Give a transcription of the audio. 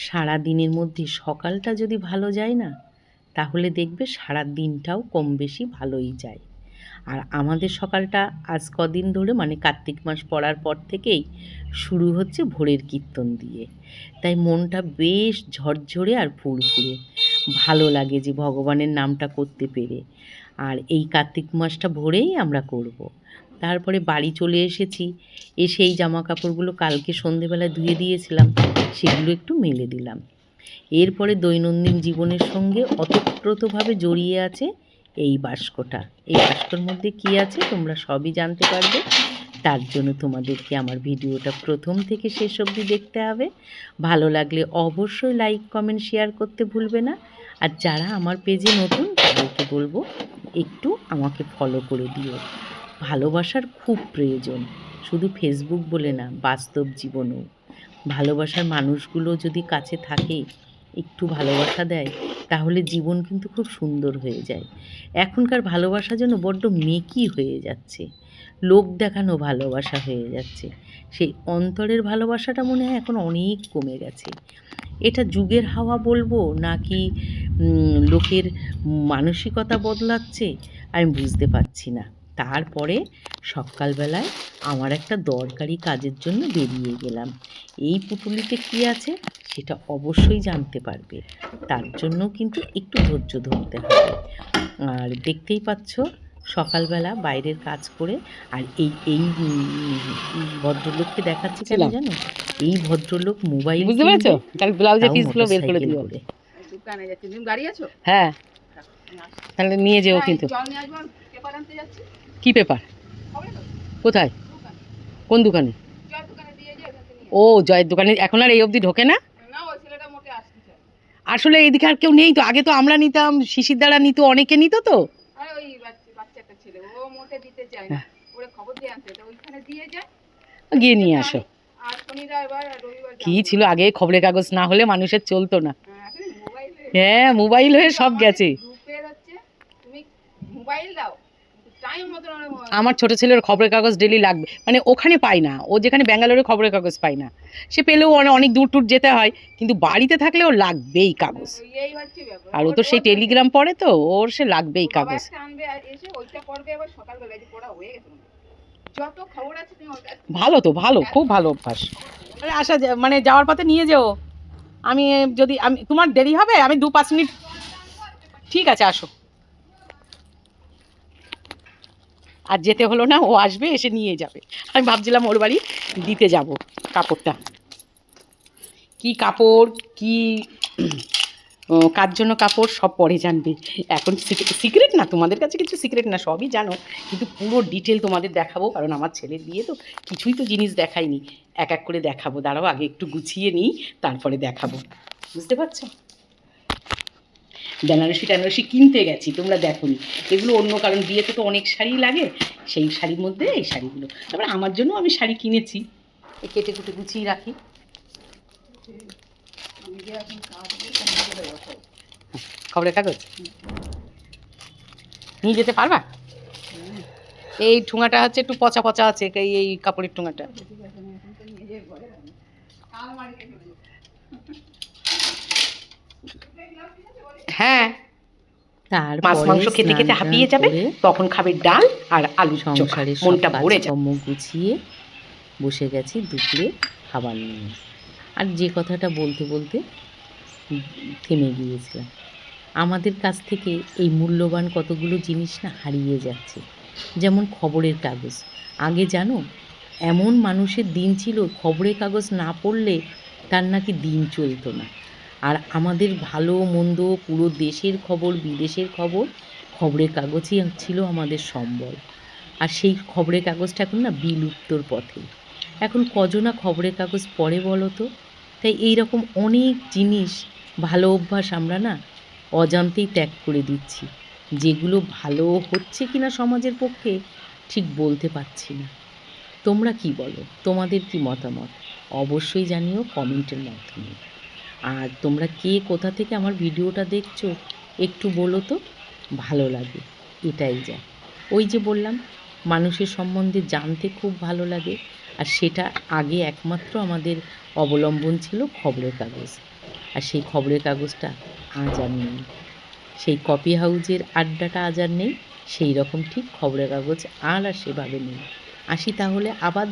সারা দিনের মধ্যে সকালটা যদি ভালো যায় না, তাহলে দেখবে সারা দিনটাও কম বেশি ভালোই যায়। আর আমাদের সকালটা আজ কদিন ধরে মানে কার্তিক মাস পড়ার পর থেকেই শুরু হচ্ছে ভোরের কীর্তন দিয়ে। তাই মনটা বেশ ঝরঝরে আর ফুরফুরে, ভালো লাগে যে ভগবানের নামটা করতে পেরে। আর এই কার্তিক মাসটা ভোরেই আমরা করব। তারপরে বাড়ি চলে এসেছি, এসে এই জামা কাপড়গুলো কালকে সন্ধেবেলা ধুয়ে দিয়েছিলাম, সেগুলো একটু মেলে দিলাম। এরপরে দৈনন্দিন জীবনের সঙ্গে ওতপ্রোতভাবে জড়িয়ে আছে এই বাস্কটা। এই বাস্কর মধ্যে কী আছে তোমরা সবই জানতে পারবে। তার জন্য তোমাদেরকে আমার ভিডিওটা প্রথম থেকে শেষ অবধি দেখতে হবে। ভালো লাগলে অবশ্যই লাইক কমেন্ট শেয়ার করতে ভুলবে না। আর যারা আমার পেজে নতুন তাদেরকে বলবো একটু আমাকে ফলো করে দিও। ভালোবাসার খুব প্রয়োজন, শুধু ফেসবুক বলে না, বাস্তব জীবনেও। ভালোবাসার মানুষগুলো যদি কাছে থাকে, একটু ভালোবাসা দেয়, তাহলে জীবন কিন্তু খুব সুন্দর হয়ে যায়। এখনকার ভালোবাসা যেন বড্ড মেকি হয়ে যাচ্ছে, লোক দেখানো ভালোবাসা হয়ে যাচ্ছে। সেই অন্তরের ভালোবাসাটা মনে হয় এখন অনেক কমে গেছে। এটা যুগের হাওয়া বলবো নাকি লোকের মানসিকতা বদলাচ্ছে আমি বুঝতে পারছি না। তারপরে সকালবেলায় আমার একটা দরকারি কাজের জন্য বেরিয়ে গেলাম। এই পুঁটুলিতে কী আছে সেটা অবশ্যই জানতে পারবে, তার জন্য কিন্তু একটু ধৈর্য ধরতে হবে। আর দেখতেই পাচ্ছ সকালবেলা বাইরের কাজ করে, আর এই এই ভদ্রলোককে দেখাচ্ছি কেন জানো? এই ভদ্রলোক মোবাইল বুঝতে পেরেছো? তাহলে ব্লাউজের পিসগুলো বের করে দিও। দোকানে যাচ্ছে, তুমি গাড়ি আছো? হ্যাঁ, তাহলে নিয়ে যেও। কিন্তু পেপার আনতে যাচ্ছি। কি পেপার? কোথায়? কোন দোকানে? জয়ের দোকানে দিয়ে যাই। ও, জয়ের দোকানে এখন আর এই অবধি ঢোকে না? না, ওই ছেলেটা মোটে আসতে চায়। আসলে এইদিকে আর কেউ নেই তো। আগে তো আমরা নিতাম, শিশির দ্বারা নিত, অনেকে নিত তো। আরে ওই বাচ্চা একটা ছেলে, ও মোটে দিতে চায় না। ওরে খবর দিয়ে আনতে, তো ওইখানে দিয়ে যায়, গিয়ে নিয়ে আসো। আর শনিবার এবার রবিবার কি ছিল আগে, খবরের কাগজ না হলে মানুষের চলতো না। এখন মোবাইলে, হ্যাঁ, মোবাইল হয়ে সব গেছে। গ্রুপের হচ্ছে তুমি মোবাইল দাও, টাইম মতো আমার ছোট ছেলের খবরের কাগজ ডেলি লাগবে, মানে ওখানে পাই না, ও যেখানে ব্যাঙ্গালোরে খবরের কাগজ পাই না, সে পেলেও অনেক দূর টুর যেতে হয়, কিন্তু বাড়িতে থাকলে ওর লাগবেই কাগজ। এই হচ্ছে ব্যাপার। আর ও তো সেই টেলিগ্রাম পড়ে, তো ওর সে লাগবেই কাগজ। আনবে আর এসে ওইটা পড়বে, আবার সকালবেলা যে পড়া হয়ে গেছে, যত খবর আছে তুমি ওটা। ভালো তো, ভালো, খুব ভালো অভ্যাস। আরে আসা মানে যাওয়ার পথে নিয়ে যেও। আমি যদি আমি তোমার দেরি হবে, আমি 2-5 মিনিট। ঠিক আছে, আসো। আর যেতে হলো না, ও আসবে, এসে নিয়ে যাবে। আমি ভাবছিলাম ওর বাড়ি দিতে যাব কাপড়টা। কি কাপড়, কি কার জন্য কাপড়, সব পরে জানবে। এখন সিক্রেট না, তোমাদের কাছে কিছু সিক্রেট না, সবই জানো, কিন্তু পুরো ডিটেল তোমাদের দেখাবো। কারণ আমার ছেলের বিয়ে তো কিছুই তো জিনিস দেখাইনি, এক এক করে দেখাবো। দাঁড়াও, আগে একটু গুছিয়ে নিই, তারপরে দেখাবো। বুঝতে পারছো? বেনারসি কিনতে গেছি, তোমরা দেখোনি এগুলো। অন্য কারণ বিয়েতে তো অনেক শাড়ি লাগে, সেই শাড়ির মধ্যে এই শাড়িগুলো। তারপরে আমার জন্য আমি শাড়ি কিনেছি, কেটে কুটে গুছিয়ে রাখি। খবরের কাগজ নিয়ে যেতে পারবা? এই ঠোঙাটা হচ্ছে একটু পচা পচা আছে, এই কাপড়ের ঠোঙাটা। হ্যাঁ, মাছ মাংস খেতে খেতে হাঁপিয়ে যাবে, তখন খাবে ডাল আর আলু চোখা, মনটা ভরে যাবে। গুছিয়ে বসে গেছি দুপুরে খাবার নিয়ে। আর যে কথাটা বলতে বলতে থেমে গিয়েছিলাম, আমাদের কাছ থেকে এই মূল্যবান কতগুলো জিনিস না হারিয়ে যাচ্ছে। যেমন খবরের কাগজ। আগে জানো, এমন মানুষের দিন ছিল খবরের কাগজ না পড়লে তার নাকি দিন চলতো না। আর আমাদের ভালো মন্দ, পুরো দেশের খবর, বিদেশের খবর, খবরের কাগজই ছিল আমাদের সম্বল। আর সেই খবরের কাগজটা এখন না বিলুপ্তর পথে। এখন কজনা খবরের কাগজ পড়ে বলো তো? তাই এই রকম অনেক জিনিস, ভালো অভ্যাস আমরা না অজান্তেই ত্যাগ করে দিচ্ছি, যেগুলো ভালো হচ্ছে কিনা সমাজের পক্ষে ঠিক বলতে পারছি না। তোমরা কি বলো? তোমাদের কি মতামত অবশ্যই জানিও কমেন্টের মাধ্যমে। আর তোমরা কে কোথা থেকে আমার ভিডিওটা দেখছো একটু বলো তো, ভালো লাগে। এটাই যা, ওই যে বললাম, মানুষের সম্বন্ধে জানতে খুব ভালো লাগে। আর সেটা আগে একমাত্র আমাদের অবলম্বন ছিল খবরের কাগজ, আর সেই খবরের কাগজটা আজ আর নেই। সেই কফি হাউজের আড্ডাটা আজ আর নেই, সেই রকম ঠিক খবরের কাগজ আর সেভাবে নেই। আসি তাহলে, আবার